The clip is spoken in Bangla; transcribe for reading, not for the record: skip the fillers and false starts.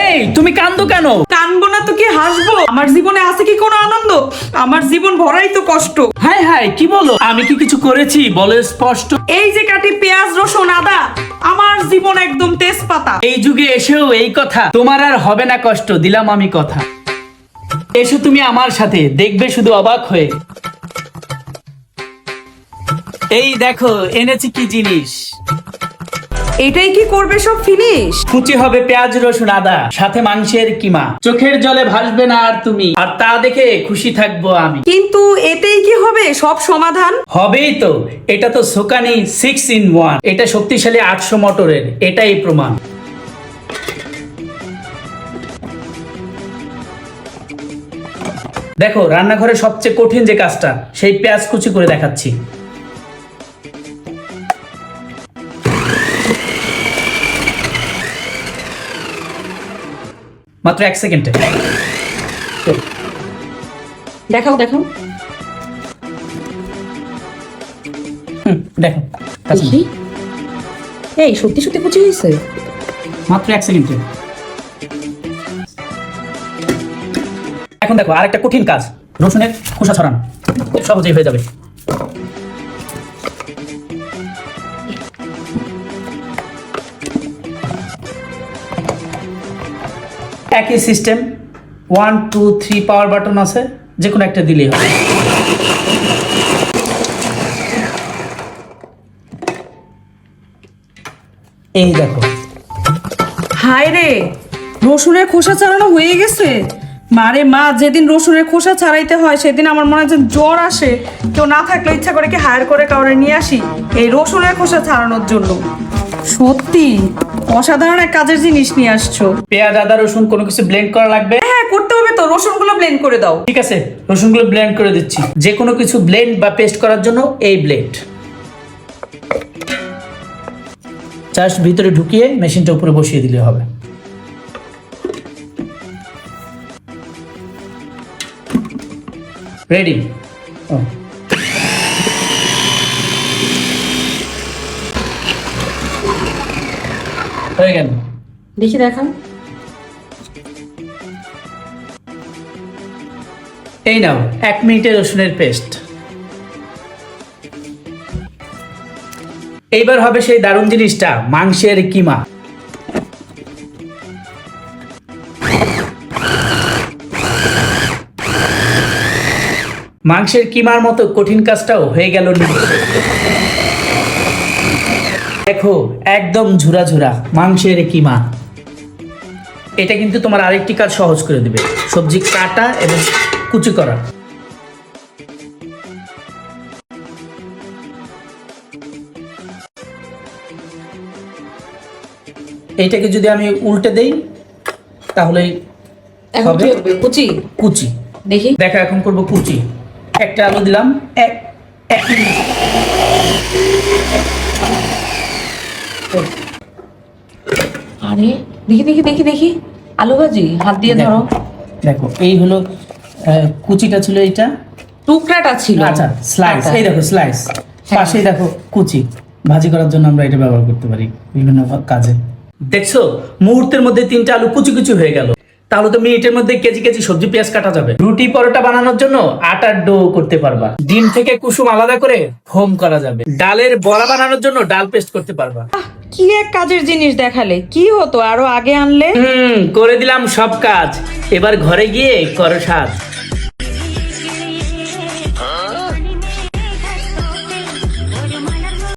এই তুমি কান্দো কেন? কানবো না তো কি হাসবো? আমার জীবনে আছে কি কোনো আনন্দ? আমার জীবন ভরাই তো কষ্ট। হাই হাই, কি বলো? আমি কি কিছু করেছি বলো স্পষ্ট। এই যে কাটি পেঁয়াজ রসুন আদা, আমার জীবন একদম তেজপাতা। এই যুগে এসেও এই কথা, তোমার আর হবে না কষ্ট, দিলাম আমি কথা। এসো তুমি আমার সাথে, দেখবে শুধু অবাক হয়ে। এই দেখো এনেছি কি জিনিস। এটাই কি করবে সব ফিনিশ? কুচি হবে পেঁয়াজ রসুন আদা, সাথে মাংসের কিমা। চোখের জলে ভাসবে না আর তুমি, আর তা দেখে খুশি থাকবো আমি। কিন্তু এতেই কি হবে সব সমাধান? হবেই তো, এটা তো সোকানি 6 in 1। এটা শক্তিশালী 800 মোটরের, এটাই প্রমাণ। দেখো রান্নাঘরে সবচেয়ে কঠিন যে কাজটা, সেই পেঁয়াজ কুচি করে দেখাচ্ছি। মাত্র 1 সেকেন্ডে। দেখাও দেখাও। দেখো দেখি। এই সত্যি সত্যি কুচি হয়েছে? মাত্র 1 সেকেন্ডে। এখন দেখো আরেকটা কঠিন কাজ, রসুনের খোসা ছড়ানো। খুব সহজেই হয়ে যাবে। একই সিস্টেম, 1 2 3 পাওয়ার বাটন আছে, যে কোনো একটা দিলেই হবে। এই দেখো। হায় রে, রসুনের খোসা ছাড়ানো হয়ে গেছে। মারে মা, যেদিন রসুনের খোসা ছাড়াইতে হয় সেদিন আমার মনে হয় যে জ্বর আসে। কেউ না থাকলে ইচ্ছা করে কি হায়ার করে কাউরে নিয়ে আসি এই রসুনের খোসা ছাড়ানোর জন্য। সত্যি অসাধারণ এক কাজের জিনিস নিয়ে আসছো। পেঁয়াজ আদা রসুন কোনো কিছু ব্লেন্ড করা লাগবে? হ্যাঁ করতে হবে তো, রসুনগুলো ব্লেন্ড করে দাও। ঠিক আছে, রসুনগুলো ব্লেন্ড করে দিচ্ছি। যে কোনো কিছু ব্লেন্ড বা পেস্ট করার জন্য এই ব্লেড জাস্ট ভিতরে ঢুকিয়ে মেশিনটা উপরে বসিয়ে দিলে হবে। রেডি। হয়ে গেল। দেখি দেখাও। এই নাও 1 মিনিটের রসুনের পেস্ট। এইবার হবে সেই দারুণ জিনিসটা, মাংসের কিমা। মাংসের কিমার মতো কঠিন কাজটাও হয়ে গেল। দেখো একদম ঝুরা ঝুরা মাংসের কিমা। এটা কিন্তু তোমার আরেকটি কাজ সহজ করে দিবে, সবজি কাটা এবং কুচি করা। এইটাকে যদি আমি উল্টে দেই তাহলেই হবে কুচি। কুচি। দেখি। দেখো এখন করব কুচি। একটা আলু দিলাম, এক মিনিট। আরে দেখি দেখি দেখি দেখি, আলু ভাজি হাত দিয়ে ধরো। দেখো এই হলো কুচিটা ছিল, এইটা টুকরাটা ছিল। আচ্ছা স্লাইস, এই দেখো স্লাইস। পাশেই দেখো কুচি। ভাজি করার জন্য আমরা এটা ব্যবহার করতে পারি বিভিন্ন কাজে। দেখছো মুহূর্তের মধ্যে 3টা আলু কুচি কুচি হয়ে গেল। তাহলে তো মিনিটের মধ্যে কেজি কেজি সবজি পেঁয়াজ কাটা যাবে। রুটি পরোটা বানানোর জন্য আটার ডো করতে পারবা। ডিম থেকে কুসুম আলাদা করে ফোম করা যাবে। ডালের বড়া বানানোর জন্য ডাল পেস্ট করতে পারবা। কি এক কাজের জিনিস দেখালে, কি হতো আরো আগে আনলে। করে দিলাম সব কাজ। এবার ঘরে গিয়ে করো সাজ।